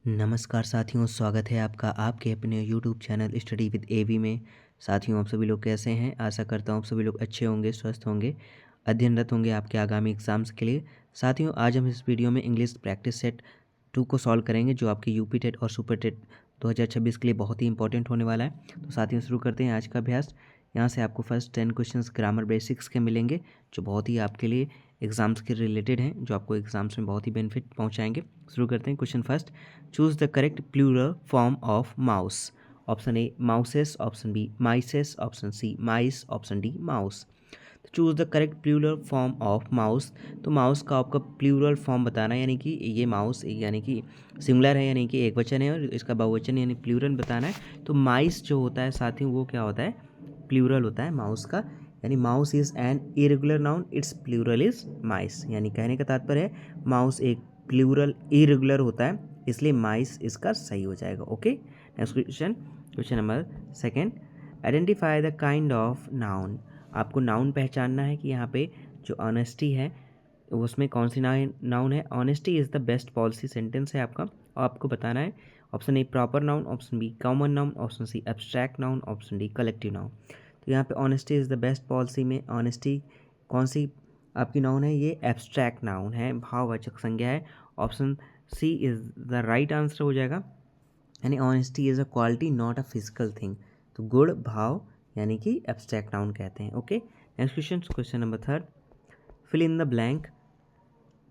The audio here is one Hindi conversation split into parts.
नमस्कार साथियों, स्वागत है आपका आपके अपने यूट्यूब चैनल स्टडी विद एवी में। साथियों, आप सभी लोग कैसे हैं? आशा करता हूँ आप सभी लोग अच्छे होंगे, स्वस्थ होंगे, अध्ययनरत होंगे आपके आगामी एग्जाम्स के लिए। साथियों, आज हम इस वीडियो में इंग्लिश प्रैक्टिस सेट 2 को सॉल्व करेंगे, जो आपके यूपी टेट और सुपर टेट 2026 के लिए बहुत ही इंपॉर्टेंट होने वाला है। तो साथियों, शुरू करते हैं आज का अभ्यास। यहाँ से आपको फर्स्ट 10 क्वेश्चंस ग्रामर बेसिक्स के मिलेंगे, जो बहुत ही आपके लिए एग्जाम्स के रिलेटेड हैं, जो आपको एग्जाम्स में बहुत ही बेनिफिट पहुँचाएंगे। शुरू करते हैं। Question first, choose the correct plural form of mouse. Option A mouses, option B mices, option C mice, option D mouse. तो choose the correct plural form of mouse. तो माउस का आपका प्लूरल फॉर्म बताना है, यानी कि ये माउस यानी कि सिंगुलर है, यानी कि एक वचन है, और इसका बहुवचन यानी प्लूरल बताना है। तो माइस जो होता है साथियों, वो क्या होता है? प्लूरल होता है माउस का। यानी mouse is an irregular noun, its plural is mice. यानी कहने का तात्पर्य है माउस एक प्लूरल इरेगुलर होता है, इसलिए माइस इसका सही हो जाएगा। Okay, next question, question number second, identify the kind of noun. आपको नाउन पहचानना है कि यहाँ पे जो ऑनेस्टी है उसमें कौन सी नाउन है। Honesty is the best policy sentence है आपका, और आपको बताना है option A proper noun, option B common noun, option C abstract noun, option D collective noun. तो यहाँ पे honesty is the best policy में ऑनेस्टी कौन सी आपकी नाउन है? ये एब्स्ट्रैक्ट नाउन है, भाववाचक संज्ञा है। Option C is the right answer हो जाएगा। यानी honesty is a quality not a physical thing. तो गुण भाव यानी कि एब्स्ट्रैक्ट नाउन कहते हैं। Okay, next question, question number third, fill in the blank.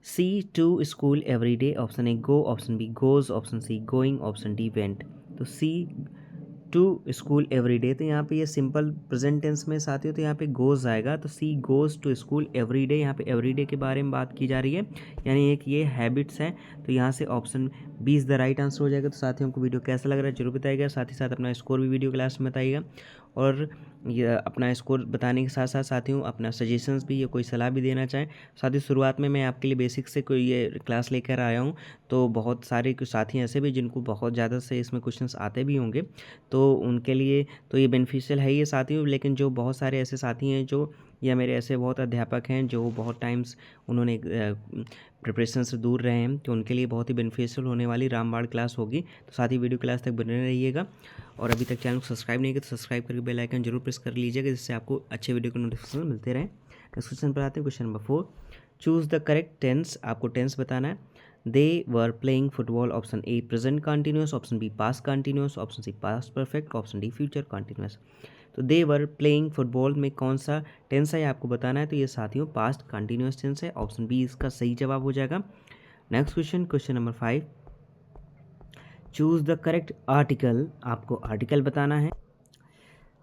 She to school every day, option A go, option B goes, option C going, option D went. तो she to school every day, तो यहाँ पे ये सिंपल प्रेजेंट टेंस में साथियों, तो यहाँ पे गोज आएगा। तो she goes to school every day, यहाँ पे एवरी डे के बारे में बात की जा रही है, यानी एक ये हैबिट्स हैं। तो यहाँ से option B is the right answer हो जाएगा। तो साथियों को वीडियो कैसा लग रहा है जरूर बताइएगा, साथ ही साथ अपना स्कोर भी वीडियो क्लास में बताइएगा। और ये अपना स्कोर बताने के साथ साथ साथियों अपना सजेशंस भी, ये कोई सलाह भी देना चाहें। साथ ही शुरुआत में मैं आपके लिए बेसिक से कोई ये क्लास लेकर आया हूँ, तो बहुत सारे साथी ऐसे भी जिनको बहुत ज़्यादा से इसमें क्वेश्चंस आते भी होंगे, तो उनके लिए तो ये बेनिफिशियल है ये साथियों। लेकिन जो बहुत सारे ऐसे साथी हैं जो, या मेरे ऐसे बहुत अध्यापक हैं जो बहुत टाइम्स उन्होंने प्रिपरेशन से दूर रहे हैं, तो उनके लिए बहुत ही बेनिफिशियल होने वाली रामबाण क्लास होगी। तो साथ ही वीडियो क्लास तक बने रहिएगा, और अभी तक चैनल को सब्सक्राइब नहीं किया तो सब्सक्राइब करके बेल आइकन जरूर प्रेस कर लीजिएगा, जिससे आपको अच्छे वीडियो के नोटिफिकेशन मिलते रहें। नेक्स्ट क्वेश्चन पर आते हैं, question number 4, choose the correct tense. आपको टेंस बताना है। They were playing football, option A present continuous, option B past continuous, option C past perfect, option D future continuous. तो दे वर प्लेइंग फुटबॉल में कौन सा टेंस है आपको बताना है। तो ये साथियों पास्ट कंटिन्यूस टेंस है, ऑप्शन बी इसका सही जवाब हो जाएगा। Next question, question number 5, choose the correct article. आपको आर्टिकल बताना है।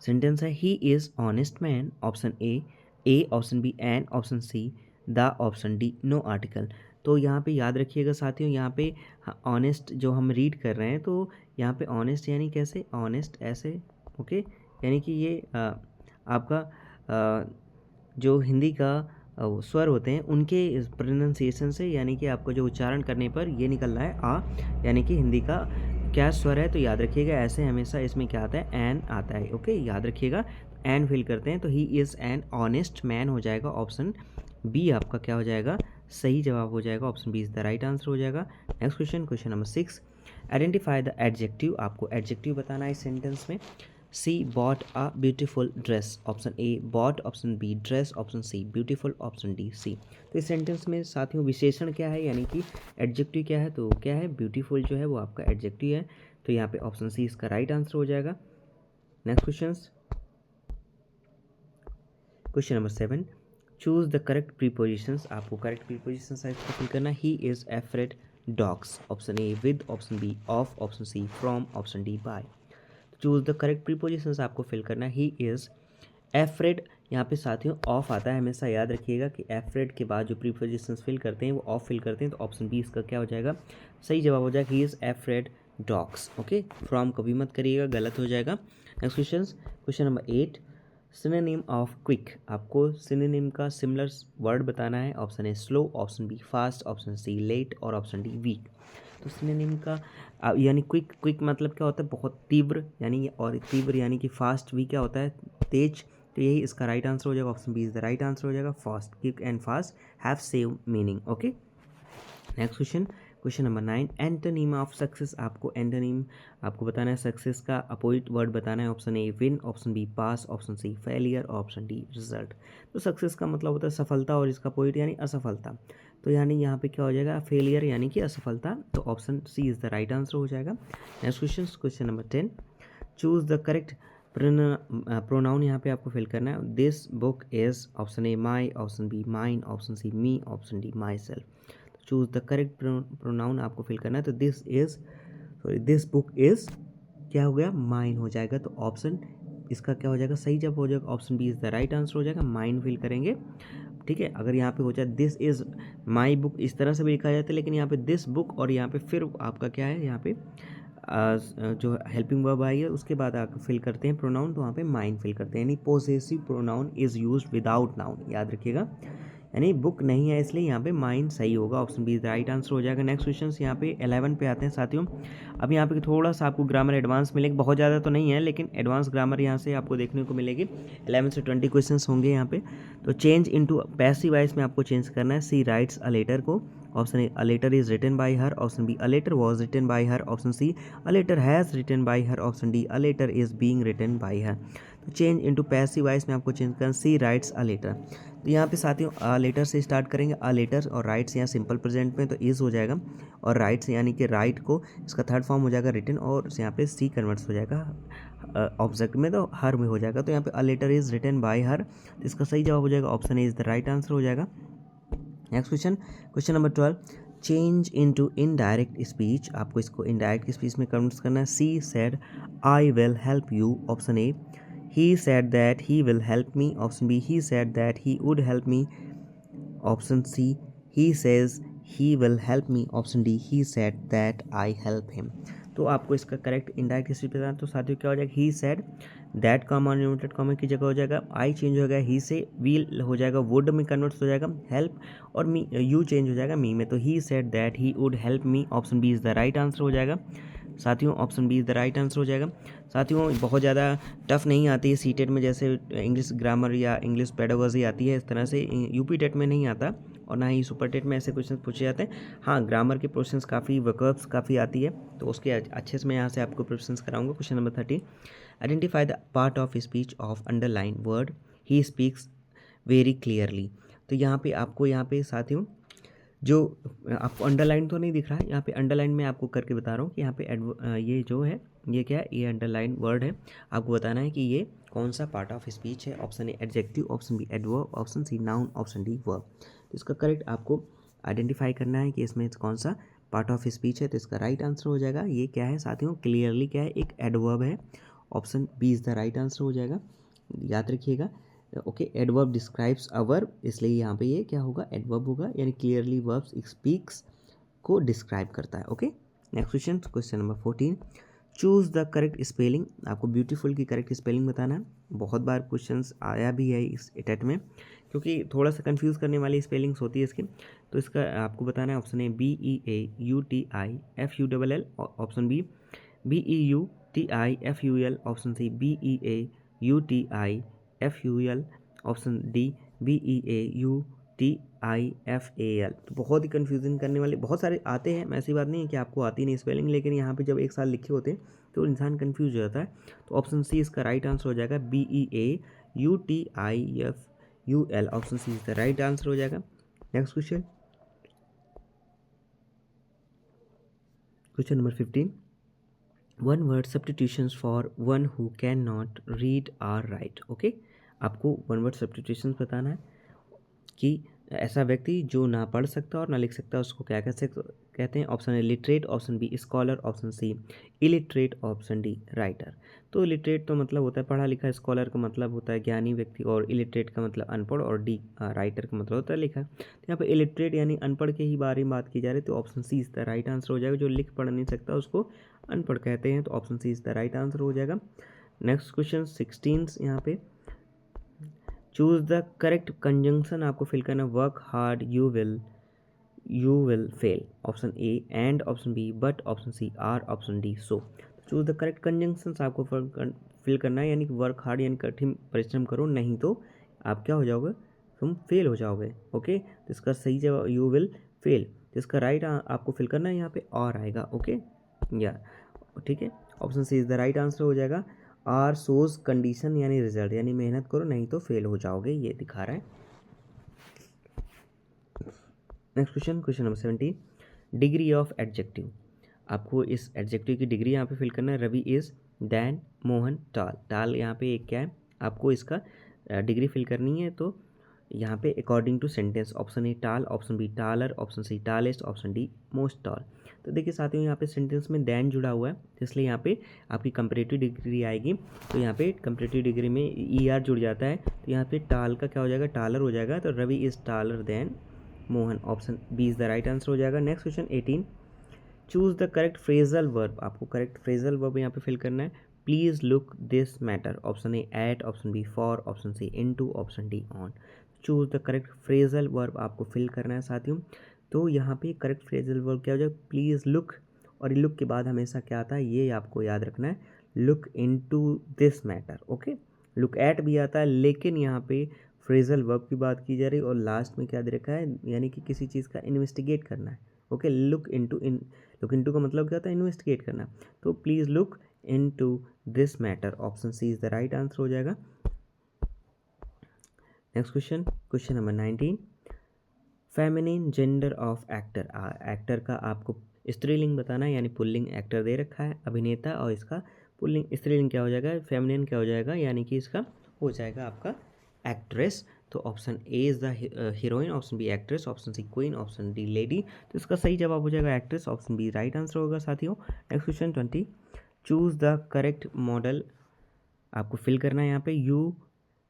सेंटेंस है he is honest man, option A, option B an, option C the, option D no article. तो यहाँ पे याद रखिएगा साथियों, यहाँ पे ऑनेस्ट जो हम रीड कर रहे हैं, तो यहाँ पे ऑनेस्ट यानी कैसे? ऑनेस्ट ऐसे, ओके, यानी कि ये आपका जो हिंदी का स्वर होते हैं उनके प्रोनाउंसिएशन से, यानी कि आपको जो उच्चारण करने पर ये निकल रहा है आ, यानी कि हिंदी का क्या स्वर है। तो याद रखिएगा ऐसे हमेशा इसमें क्या आता है? एन आता है। ओके, याद रखिएगा, एन फिल करते हैं, तो he is an honest man हो जाएगा। ऑप्शन बी आपका क्या हो जाएगा? सही जवाब हो जाएगा। Option B is the right answer हो जाएगा। Next question, question number 6, identify the adjective. आपको एडजेक्टिव बताना है इस सेंटेंस में। She bought a beautiful dress, option A bought, option B dress, option C beautiful, option D she. तो इस सेंटेंस में साथियों विशेषण क्या है, यानी कि एडजेक्टिव क्या है? तो क्या है? ब्यूटीफुल जो है वो आपका एडजेक्टिव है। तो यहाँ पे ऑप्शन सी इसका राइट आंसर हो जाएगा। Next question, question number 7, choose the correct prepositions. आपको करेक्ट प्रीपोजिशंस इसको फिल करना। He is afraid dogs, option A with, option B of, option C from, option D by. Choose the correct prepositions आपको फिल करना है। ही इज़ एफ्रेड, यहाँ पे साथियों ऑफ आता है, हमेशा याद रखिएगा कि एफ्रेड के बाद जो प्रीपोजिशंस फिल करते हैं वो ऑफ फिल करते हैं। तो ऑप्शन बी इसका क्या हो जाएगा? सही जवाब हो जाएगा। He is afraid dogs. Okay, from कभी मत करिएगा, गलत हो जाएगा। Next question, question number 8, synonym of quick. आपको सिनोनिम का सिमिलर वर्ड बताना है। Option A slow, option B fast, option C late, और ऑप्शन डी वीक। तो सिनोनिम का यानी क्विक, क्विक मतलब क्या होता है? बहुत तीव्र, यानी और तीव्र यानी कि फास्ट भी क्या होता है? तेज। तो यही इसका राइट आंसर हो जाएगा। Option B is the right answer हो जाएगा। Fast, quick and fast have same meaning. Okay, next question, question number 9, antonym of success. आपको एंटोनिम आपको बताना है, सक्सेस का अपोजिट वर्ड बताना है। Option A win, option B pass, option C failure, option D result. तो सक्सेस का मतलब होता है सफलता और इसका अपोजिट यानी असफलता। तो यानी यहाँ पे क्या हो जाएगा, फेलियर यानी कि असफलता। तो option C is the right answer हो जाएगा। Next question, question number 10, choose the correct pronoun यहाँ पे आपको फिल करना है। This book is, option A my, option B mine, option C me, option D myself. Choose the correct pronoun आपको फिल करना है। तो दिस बुक इज क्या हो गया, माइन हो जाएगा। तो ऑप्शन इसका क्या हो जाएगा, सही जब हो जाएगा option B is the right answer हो जाएगा। माइन फिल करेंगे, ठीक है। अगर यहाँ पे हो जाए दिस इज माई बुक, इस तरह से भी लिखा जाता है, लेकिन यहाँ पे दिस बुक और यहाँ पे फिर आपका क्या है, यहाँ पे जो हेल्पिंग वर्ब आई है उसके बाद आप फिल करते हैं प्रोनाउन, तो वहाँ पे माइन फिल करते हैं। यानी possessive pronoun is used without noun, याद रखिएगा। यानी बुक नहीं है इसलिए यहाँ पे माइन सही होगा, ऑप्शन बी राइट आंसर हो जाएगा। नेक्स्ट क्वेश्चन यहाँ पे 11 पे आते हैं साथियों। अब यहाँ पे थोड़ा सा आपको ग्रामर एडवांस मिलेगी, बहुत ज़्यादा तो नहीं है लेकिन एडवांस ग्रामर यहाँ से आपको देखने को मिलेगी। 11 से 20 क्वेश्चन होंगे यहाँ पे। तो चेंज इनटू पैसिव वॉइस में आपको चेंज करना है। सी राइट्स अ लेटर को, option A a letter is written by her, option B a letter was written by her, option C a letter has written by her, option D a letter is being written by her. तो चेंज इनटू पैसिव वॉइस में आपको चेंज करना, सी राइट्स अ लेटर। तो यहाँ पे साथियों अ लेटर से स्टार्ट करेंगे, अ लेटर, और राइट्स यहाँ सिंपल प्रेजेंट में तो इज हो जाएगा, और राइट्स यानी कि राइट को इसका थर्ड फॉर्म हो जाएगा रिटन, और यहाँ पे सी कन्वर्ट्स हो जाएगा ऑब्जेक्ट में, तो हर में हो जाएगा। तो यहाँ पे a letter is written by her, तो इसका सही जवाब हो जाएगा option A is the right answer हो जाएगा। Next question, question number 12, change into indirect speech. आपको इसको इनडायरेक्ट स्पीच में कन्वर्ट करना है। She said I will help you, option A he said that he will help me, option B he said that he would help me, option C he says he will help me, option D he said that I help him। तो आपको इसका करेक्ट इनडायरेक्ट स्पीच बताना, तो साथियों क्या हो जाएगा, ही said, that comma unlimited comma की जगह हो जाएगा, आई चेंज हो गया ही से, विल हो जाएगा वुड में कन्वर्ट हो जाएगा, हेल्प और मी, यू चेंज हो जाएगा मी में। तो he said that he would help me, option B is the right answer हो जाएगा साथियों, option B is the right answer हो जाएगा। साथियों बहुत ज़्यादा टफ नहीं आती है सीटेट में, जैसे इंग्लिश ग्रामर या इंग्लिश पेडागोजी आती है, इस तरह से यूपी टेट में नहीं आता, और ना ही सुपर टेट में ऐसे क्वेश्चन पूछे जाते हैं। हाँ, ग्रामर के क्वेश्चंस काफ़ी, वर्कअप्स काफ़ी आती है, तो उसके अच्छे से मैं यहाँ से आपको प्रिपरेशंस कराऊंगा। Question number 13, identify the part of speech of underline word he speaks very clearly. तो यहाँ पे आपको यहाँ पे साथियों जो आपको अंडरलाइन तो नहीं दिख रहा है, यहाँ पे अंडरलाइन में आपको करके बता रहा हूँ कि यहाँ पे ये जो है ये क्या है, ये अंडरलाइन वर्ड है। आपको बताना है कि ये कौन सा पार्ट ऑफ स्पीच है। Option A adjective, option B adverb, option C noun, option D verb. तो इसका करेक्ट आपको आइडेंटिफाई करना है कि इसमें कौन सा पार्ट ऑफ स्पीच है। तो इसका राइट आंसर हो जाएगा, ये क्या है साथियों, क्लियरली क्या है, एक एडवर्ब है। Option B is the right answer हो जाएगा, याद रखिएगा। Okay, adverb describes a verb, इसलिए यहाँ पे ये क्या होगा, एडवर्ब होगा, यानी क्लियरली वर्ब्स स्पीक्स को डिस्क्राइब करता है। Okay, next question, question number 14, choose the correct spelling. आपको ब्यूटीफुल की करेक्ट स्पेलिंग बताना है। बहुत बार क्वेश्चंस आया भी है इस टेट में, क्योंकि थोड़ा सा कंफ्यूज करने वाली स्पेलिंग्स होती है इसकी। तो इसका आपको बताना है, option A BEAUTIFULL, option B BEUTIFUL, option C BEAUTIFUL, option D BEAUTIFAL। तो बहुत ही कन्फ्यूजन करने वाले बहुत सारे आते हैं, ऐसी बात नहीं है कि आपको आती नहीं स्पेलिंग, लेकिन यहाँ पे जब एक साल लिखे होते हैं तो इंसान कंफ्यूज हो जाता है। तो ऑप्शन सी इसका राइट आंसर हो जाएगा, BEAUTIFUL, ऑप्शन सी इसका राइट आंसर हो जाएगा। Next question, question number 15, one word substitutions for one who can not read or write. Okay, आपको वन वर्ड सब्स्टिट्यूशंस बताना है कि ऐसा व्यक्ति जो ना पढ़ सकता और ना लिख सकता उसको क्या कहते हैं। Option A literate, option B scholar, option C illiterate, option D writer. तो लिटरेट तो मतलब होता है पढ़ा लिखा, स्कॉलर का मतलब होता है ज्ञानी व्यक्ति, और इलिटरेट का मतलब अनपढ़, और डी राइटर का मतलब होता है लिखा। तो यहाँ पे इलिटरेट यानी अनपढ़ के ही बारे में बात की जा रही है, तो ऑप्शन सी इस द राइट आंसर हो जाएगा। जो लिख पढ़ नहीं सकता उसको अनपढ़ कहते हैं, तो ऑप्शन सी इस द राइट आंसर हो जाएगा। नेक्स्ट क्वेश्चन 16 यहाँ पे, चूज द करेक्ट कंजंक्शन आपको फिल करना, work hard you will fail, option A and, option B but, option C or, option D so. Choose the correct conjunction आपको फिल करना है, यानी कि वर्क हार्ड यानी कठिन परिश्रम करो, नहीं तो आप क्या हो जाओगे, तुम फेल हो जाओगे। ओके, तो इसका सही जवाब यू विल फेल। तो इसका राइट आपको फिल करना है यहाँ पे और आएगा, ओके या ठीक है। Option C is the right answer हो जाएगा। आर सोज कंडीशन यानी रिजल्ट, यानी मेहनत करो नहीं तो फेल हो जाओगे, ये दिखा रहा है। Next question, question number 17, degree of adjective. आपको इस एडजेक्टिव की डिग्री यहाँ पे फिल करना है। रवि इज दैन मोहन टाल। टाल यहाँ पे एक क्या है, आपको इसका डिग्री फिल करनी है। तो यहाँ पे according to sentence, option A tall, option B taller, option C tallest, option D most tall. तो देखिए साथियों यहाँ पे सेंटेंस में दैन जुड़ा हुआ है, तो इसलिए यहाँ पे आपकी कंपैरेटिव डिग्री आएगी। तो यहाँ पे कंपैरेटिव डिग्री में ई आर जुड़ जाता है, तो यहाँ पे टाल का क्या हो जाएगा, टालर हो जाएगा। तो Ravi is taller than Mohan, option B is the right answer हो जाएगा। Next question 18, choose the correct phrasal verb. आपको करेक्ट फ्रेजल वर्ब यहाँ पे फिल करना है। Please look this matter, option A at, option B for, option C into, option D on. Choose the correct phrasal verb आपको फिल करना है साथियों। तो यहाँ पे करेक्ट फ्रेजल वर्ब क्या हो जाएगा, प्लीज़ लुक, और लुक के बाद हमेशा क्या आता है ये आपको याद रखना है, look into this matter, okay. Look at भी आता है, लेकिन यहाँ पे फ्रेजल वर्ब की बात की जा रही है और लास्ट में क्या दे रखा है, यानी कि किसी चीज़ का इन्वेस्टिगेट करना है, ओके। लुक इनटू का मतलब क्या होता है, इन्वेस्टिगेट करना। तो please look into this matter, option C is the right answer हो जाएगा। Next question, question number 19, feminine gender of actor. Actor का आपको स्त्रीलिंग बताना है, यानी पुल्लिंग एक्टर दे रखा है अभिनेता, और इसका पुल्लिंग स्त्रीलिंग क्या हो जाएगा, फेमिनिन क्या हो जाएगा, यानी कि इसका हो जाएगा आपका एक्ट्रेस। तो option A is the heroine, option B actress, option C queen, option D lady. तो इसका सही जवाब हो जाएगा actress, option B right answer होगा साथियों। Next question 20, choose the correct modal. आपको फिल करना है यहाँ पे, you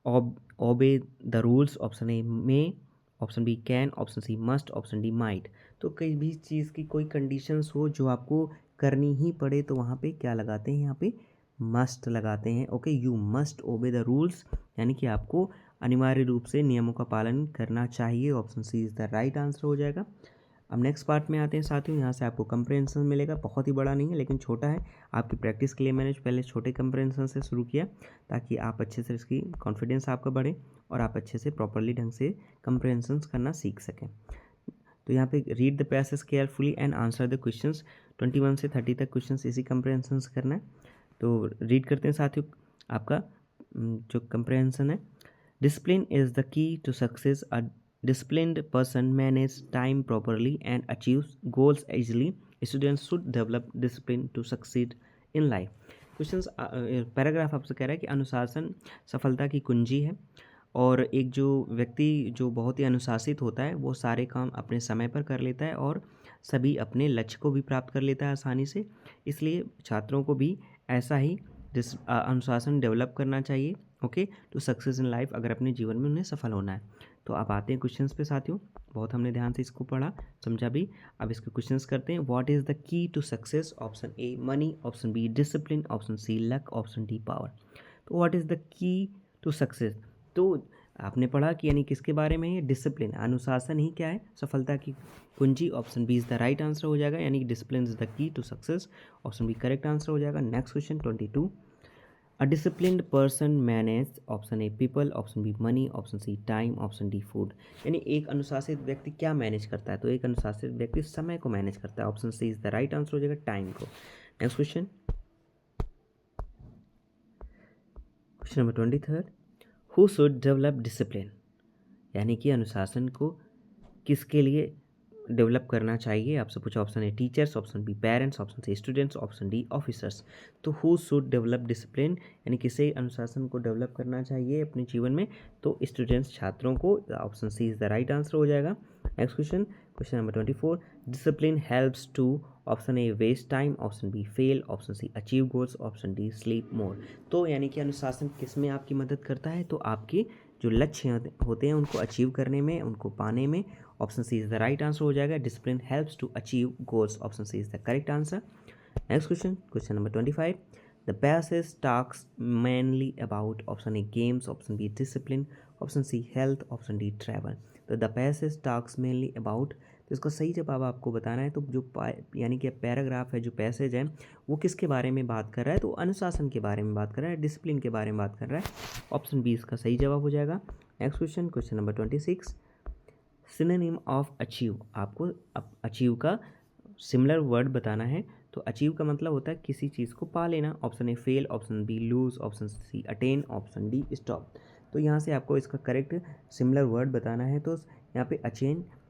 obey the rules, option A may, option B can, option C must, option D might. तो कई भी चीज़ की कोई कंडीशंस हो जो आपको करनी ही पड़े, तो वहाँ पे क्या लगाते हैं, यहाँ पे मस्ट लगाते हैं, ओके। यू मस्ट ओबे द रूल्स, यानी कि आपको अनिवार्य रूप से नियमों का पालन करना चाहिए, option C is the right answer हो जाएगा। अब नेक्स्ट पार्ट में आते हैं साथियों, यहाँ से आपको कंप्रेहेंशन मिलेगा, बहुत ही बड़ा नहीं है लेकिन छोटा है। आपकी प्रैक्टिस के लिए मैंने पहले छोटे कंप्रेहेंशन से शुरू किया, ताकि आप अच्छे से इसकी कॉन्फिडेंस आपका बढ़े और आप अच्छे से प्रॉपरली ढंग से कंप्रेहेंशंस करना सीख सकें। तो यहाँ पे read the passage carefully and answer the questions. 21 से 30 तक क्वेश्चंस इसी कंप्रेहेंशंस करना है। तो रीड करते हैं साथियों, आपका जो कंप्रेहेंशन है, discipline is the key to success. A disciplined person manage time properly and achieves goals easily. Students should develop discipline to succeed in life. Questions paragraph आपसे कह रहा है कि अनुशासन सफलता की कुंजी है, और एक जो व्यक्ति जो बहुत ही अनुशासित होता है वो सारे काम अपने समय पर कर लेता है और सभी अपने लक्ष्य को भी प्राप्त कर लेता है आसानी से। इसलिए छात्रों को भी ऐसा ही अनुशासन डेवलप करना चाहिए, okay, to success in life, अगर अपने जीवन में उन्हें सफल होना है। तो आप आते हैं क्वेश्चंस पे साथियों, बहुत हमने ध्यान से इसको पढ़ा समझा भी। अब इसके क्वेश्चंस करते हैं। What is the key to success, option A money, option B discipline, option C luck, option D power. तो what is the key to success, तो आपने पढ़ा कि यानी किसके बारे में है, डिसिप्लिन, अनुशासन ही क्या है सफलता की कुंजी, option B is the right answer हो जाएगा, यानी कि discipline is the key to success, option B correct answer हो जाएगा। Next question 22, a disciplined person manage, option A people, option B money, option C time, option D food. यानी एक अनुशासित व्यक्ति क्या मैनेज करता है, तो एक अनुशासित व्यक्ति समय को मैनेज करता है, option C is the right answer हो जाएगा, टाइम को। Next question, question number 23, who should develop discipline, यानी कि अनुशासन को किसके लिए डेवलप करना चाहिए, आपसे पूछा। Option A teachers, option B parents, option C students, option D officers. तो हु शुड डेवलप डिसिप्लिन, यानी किसे अनुशासन को डेवलप करना चाहिए अपने जीवन में, तो स्टूडेंट्स छात्रों को, option C is the right answer हो जाएगा। Next question, question number 24, discipline helps to, option A waste time, option B fail, option C achieve goals, option D sleep more. तो यानी कि अनुशासन किस में आपकी मदद करता है, तो आपके जो लक्ष्य होते हैं उनको अचीव करने में, उनको पाने में, option C is the right answer हो जाएगा। Discipline helps to achieve goals, option C is the correct answer. Next question, question number 25, the passage talks mainly about, option A games, option B discipline, option C health, option D travel. तो the passage talks mainly about, तो इसका सही जवाब आपको बताना है। तो जो यानी कि पैराग्राफ है, जो पैसेज है, वो किसके बारे में बात कर रहा है, तो अनुशासन के बारे में बात कर रहा है, डिसिप्लिन के बारे में बात कर रहा है, ऑप्शन बी इसका सही जवाब हो जाएगा। Next question, question number 26, synonym of achieve, आपको अचीव का सिमिलर वर्ड बताना है। तो अचीव का मतलब होता है किसी चीज़ को पा लेना। Option A fail, option B lose, option C attain, option D stop. तो यहाँ से आपको इसका करेक्ट सिमिलर वर्ड बताना है। तो यहाँ पे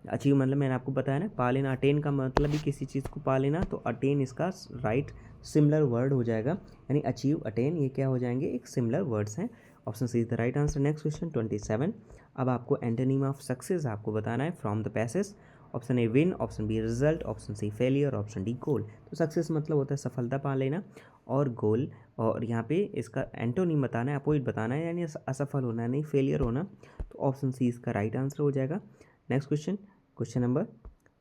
अचीव मतलब मैंने आपको बताया ना, पा लेना। अटेन का मतलब भी किसी चीज़ को पा लेना, तो अटेन इसका राइट सिमिलर वर्ड हो जाएगा। यानी अचीव, अटेन ये क्या हो जाएंगे, एक सिमिलर वर्ड्स हैं। Option C is the right answer. Next question 27। अब आपको एंटोनिम ऑफ सक्सेस आपको बताना है from the passage. Option A win, option B result, option C failure, option D goal. तो सक्सेस मतलब होता है सफलता पा लेना, और गोल, और यहाँ पे इसका एंटोनिम बताना है, अपोजिट बताना है, यानी असफल होना नहीं, फेलियर होना। तो ऑप्शन सी इसका राइट आंसर हो जाएगा। Next question, question number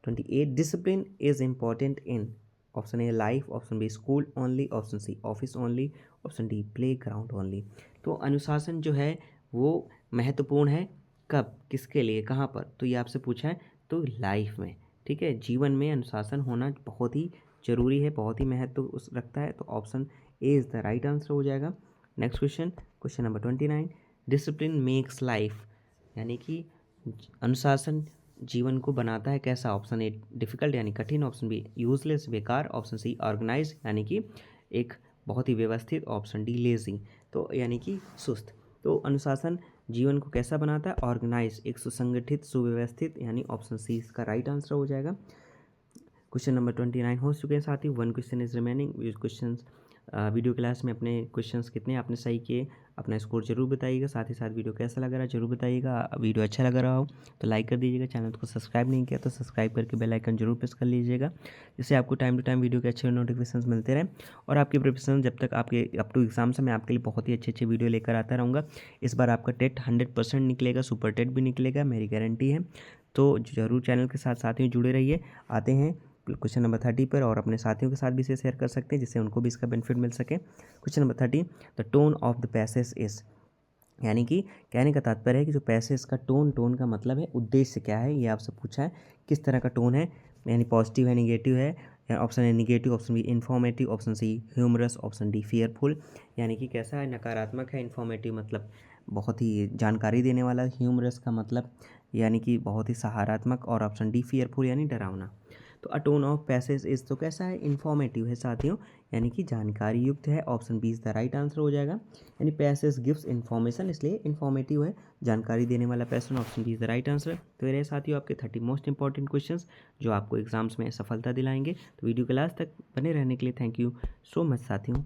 28। Discipline is important in, option A life, option B school only, option C office only, option D play ground only. तो अनुशासन जो है वो महत्वपूर्ण है कब, किसके लिए, कहाँ पर, तो ये आपसे पूछा है तो लाइफ में। ठीक है, जीवन में अनुशासन होना बहुत ही ज़रूरी है, बहुत ही महत्व उस रखता है। तो option A is the right answer हो जाएगा। Next question, question number 29। Discipline makes life, यानी कि अनुशासन जीवन को बनाता है कैसा। ऑप्शन ए डिफ़िकल्ट यानी कठिन, ऑप्शन बी यूजलेस बेकार, ऑप्शन सी ऑर्गेनाइज यानी कि एक बहुत ही व्यवस्थित, ऑप्शन डी लेजी तो यानी कि सुस्त। तो अनुशासन जीवन को कैसा बनाता है, ऑर्गेनाइज, एक सुसंगठित, सुव्यवस्थित, यानी ऑप्शन सी इसका राइट आंसर हो जाएगा। क्वेश्चन नंबर 29 हो चुके हैं साथी। 1 question is remaining. Question video class में अपने क्वेश्चंस कितने आपने सही किए, अपना स्कोर जरूर बताइएगा। साथ ही साथ वीडियो कैसा लग रहा है जरूर बताइएगा। वीडियो अच्छा लग रहा हो तो लाइक कर दीजिएगा। चैनल को सब्सक्राइब नहीं किया तो सब्सक्राइब करके बेल आइकन जरूर प्रेस कर लीजिएगा, जिससे आपको टाइम टू टाइम वीडियो के अच्छे नोटिफिकेशन मिलते रहें। और आपकी प्रिपरेशन जब तक आपके अप टू एग्जाम से मैं आपके लिए बहुत ही अच्छे वीडियो लेकर आता रहूँगा। इस बार आपका टेट 100% निकलेगा, सुपर टेट भी निकलेगा, मेरी गारंटी है। तो ज़रूर चैनल के साथ साथियों जुड़े रहिए। आते हैं क्वेश्चन नंबर 30 पर, और अपने साथियों के साथ भी इसे शेयर कर सकते हैं जिससे उनको भी इसका बेनिफिट मिल सके। Question number 30। The tone of the passage is, यानी कि कहने का तात्पर्य है कि जो पैसेज का टोन का मतलब है उद्देश्य क्या है, ये आपसे पूछा है। किस तरह का टोन है, यानी पॉजिटिव है, निगेटिव है, या option A negative, option B informative, option C humorous, option D fearful. यानी कि कैसा है, नकारात्मक है, इन्फॉर्मेटिव मतलब बहुत ही जानकारी देने वाला, ह्यूमरस का मतलब यानी कि बहुत ही सकारात्मक, और ऑप्शन डी फियरफुल यानी डरावना। तो अ टोन ऑफ पैसेज इज तो कैसा है, इन्फॉर्मेटिव है साथियों, यानी कि जानकारी युक्त है। Option B is the right answer हो जाएगा। यानी पैसेज गिव्स इन्फॉर्मेशन, इसलिए इन्फॉर्मेटिव है, जानकारी देने वाला passage. Option B is the right answer. तो ये साथियों आपके 30 मोस्ट इंपॉर्टेंट क्वेश्चंस जो आपको एग्जाम्स में सफलता दिलाएंगे। तो वीडियो के लास्ट तक बने रहने के लिए थैंक यू सो मच साथियों।